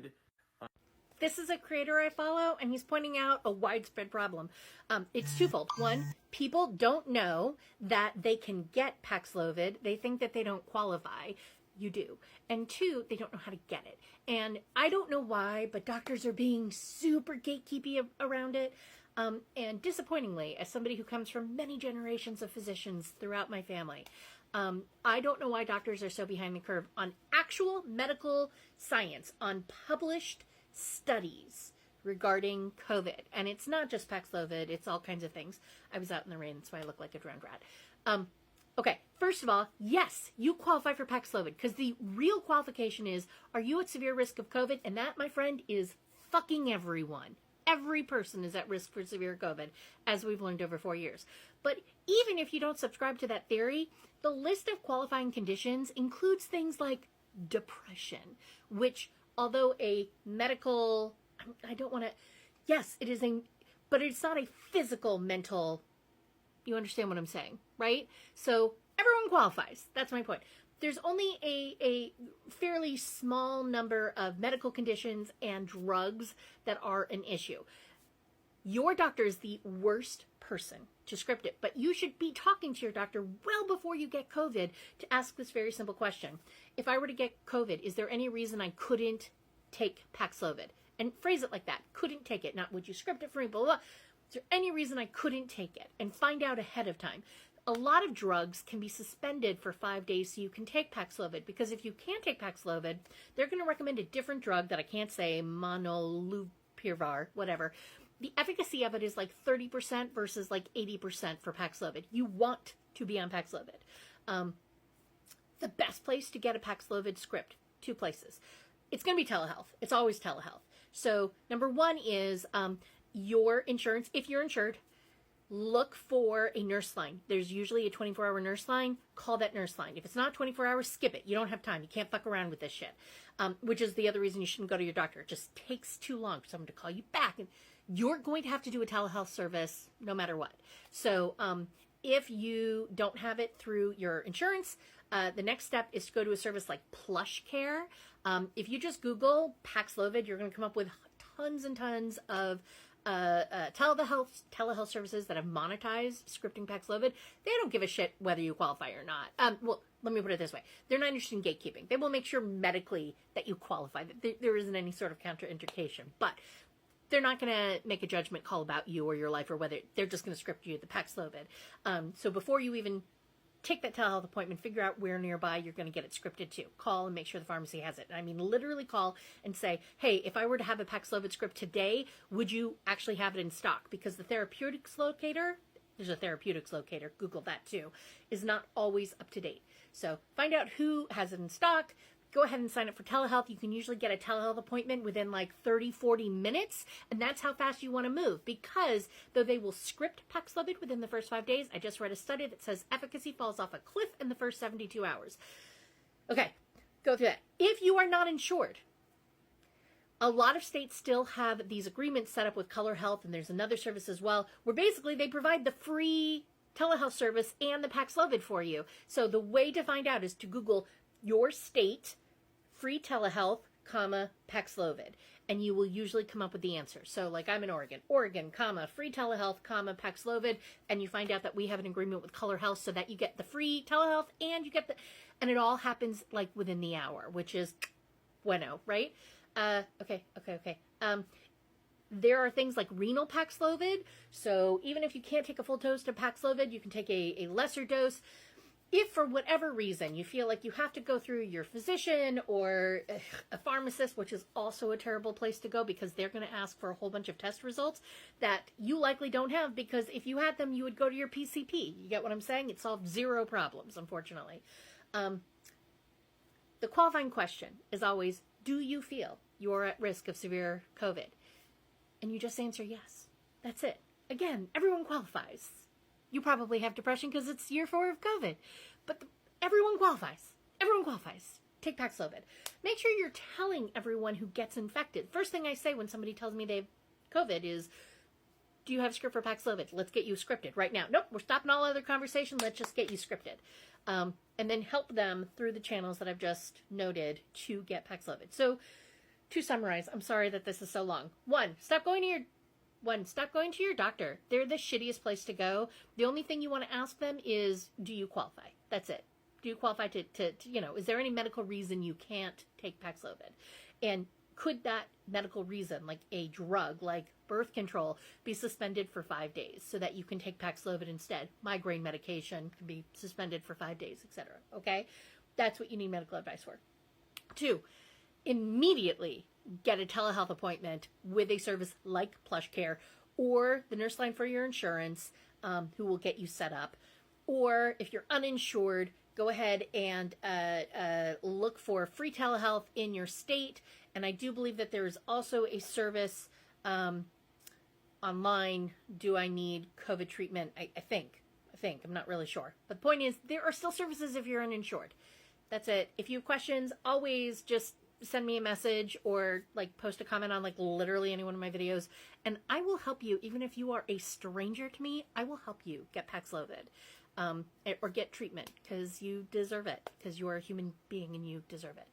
COVID. This is a creator I follow, and he's pointing out a widespread problem. It's twofold. One, people don't know that they can get Paxlovid. They think that they don't qualify. You do. And two, they don't know how to get it. And I don't know why, but doctors are being super gatekeepy around it. And disappointingly, as somebody who comes from many generations of physicians throughout my family, I don't know why doctors are so behind the curve on actual medical science, on published studies regarding COVID. And it's not just Paxlovid, it's all kinds of things. I was out in the rain, that's why I look like a drowned rat. Okay, first of all, yes, you qualify for Paxlovid, because the real qualification is, are you at severe risk of COVID? And that, my friend, is fucking everyone. Every person is at risk for severe COVID, as we've learned over 4 years. But even if you don't subscribe to that theory, the list of qualifying conditions includes things like depression, which, although a medical, I don't want to, yes, it is but it's not a physical mental, you understand what I'm saying, right? So everyone qualifies. That's my point. There's only a fairly small number of medical conditions and drugs that are an issue. Your doctor is the worst person to script it, but you should be talking to your doctor well before you get COVID to ask this very simple question. If I were to get COVID, is there any reason I couldn't take Paxlovid? And phrase it like that. Couldn't take it. Not would you script it for me, blah, blah, blah. Is there any reason I couldn't take it? And find out ahead of time. A lot of drugs can be suspended for 5 days so you can take Paxlovid, because if you can't take Paxlovid, they're going to recommend a different drug that I can't say, monolupirvar, whatever. The efficacy of it is like 30% versus like 80% for Paxlovid. You want to be on Paxlovid. The best place to get a Paxlovid script, 2 places. It's going to be telehealth. It's always telehealth. So number one is your insurance. If you're insured, look for a nurse line. There's usually a 24-hour nurse line. Call that nurse line. If it's not 24 hours, skip it. You don't have time. You can't fuck around with this shit, which is the other reason you shouldn't go to your doctor. It just takes too long for someone to call you back. And you're going to have to do a telehealth service no matter what. So if you don't have it through your insurance, the next step is to go to a service like PlushCare. If you just Google Paxlovid, you're going to come up with tons and tons of telehealth services that have monetized scripting Paxlovid. They don't give a shit whether you qualify or not. Well, let me put it this way. They're not interested in gatekeeping. They will make sure medically that you qualify, that there isn't any sort of counterindication. But they're not going to make a judgment call about you or your life or whether they're just going to script you the Paxlovid. So before you even take that telehealth appointment, figure out where nearby you're going to get it scripted to. Call and make sure the pharmacy has it. I mean, literally call and say, hey, if I were to have a Paxlovid script today, would you actually have it in stock? Because the therapeutics locator, there's a therapeutics locator, Google that too, is not always up to date. So find out who has it in stock. Go ahead and sign up for telehealth. You can usually get a telehealth appointment within like 30, 40 minutes. And that's how fast you want to move, because though they will script Paxlovid within the first 5 days, I just read a study that says efficacy falls off a cliff in the first 72 hours. Okay, go through that. If you are not insured, a lot of states still have these agreements set up with Color Health, and there's another service as well, where basically they provide the free telehealth service and the Paxlovid for you. So the way to find out is to Google your state, free telehealth, Paxlovid, and you will usually come up with the answer. So like I'm in Oregon, free telehealth, Paxlovid, and you find out that we have an agreement with Color Health so that you get the free telehealth and you get and it all happens like within the hour, which is bueno, right? Okay. There are things like renal Paxlovid. So even if you can't take a full dose of Paxlovid, you can take a lesser dose. If for whatever reason you feel like you have to go through your physician or a pharmacist, which is also a terrible place to go because they're going to ask for a whole bunch of test results that you likely don't have, because if you had them, you would go to your PCP. You get what I'm saying? It solved 0 problems, unfortunately. The qualifying question is always, do you feel you're at risk of severe COVID? And you just answer yes. That's it. Again, everyone qualifies. You probably have depression because it's year 4 of COVID. But everyone qualifies. Everyone qualifies. Take Paxlovid. Make sure you're telling everyone who gets infected. First thing I say when somebody tells me they have COVID is, do you have a script for Paxlovid? Let's get you scripted right now. Nope, we're stopping all other conversation. Let's just get you scripted. And then help them through the channels that I've just noted to get Paxlovid. So To summarize, I'm sorry that this is so long. Stop going to your doctor. They're the shittiest place to go. The only thing you want to ask them is, do you qualify? That's it. Do you qualify to is there any medical reason you can't take Paxlovid? And could that medical reason, like a drug, like birth control, be suspended for 5 days so that you can take Paxlovid instead? Migraine medication can be suspended for 5 days, etc. Okay? That's what you need medical advice for. 2, immediately get a telehealth appointment with a service like PlushCare or the nurse line for your insurance, who will get you set up. Or if you're uninsured, go ahead and look for free telehealth in your state. And I do believe that there is also a service online. Do I need COVID treatment? I think. I'm not really sure. But the point is, there are still services if you're uninsured. That's it. If you have questions, always just send me a message or like post a comment on like literally any one of my videos, and I will help you. Even if you are a stranger to me, I will help you get Paxlovid or get treatment, because you deserve it, because you are a human being and you deserve it.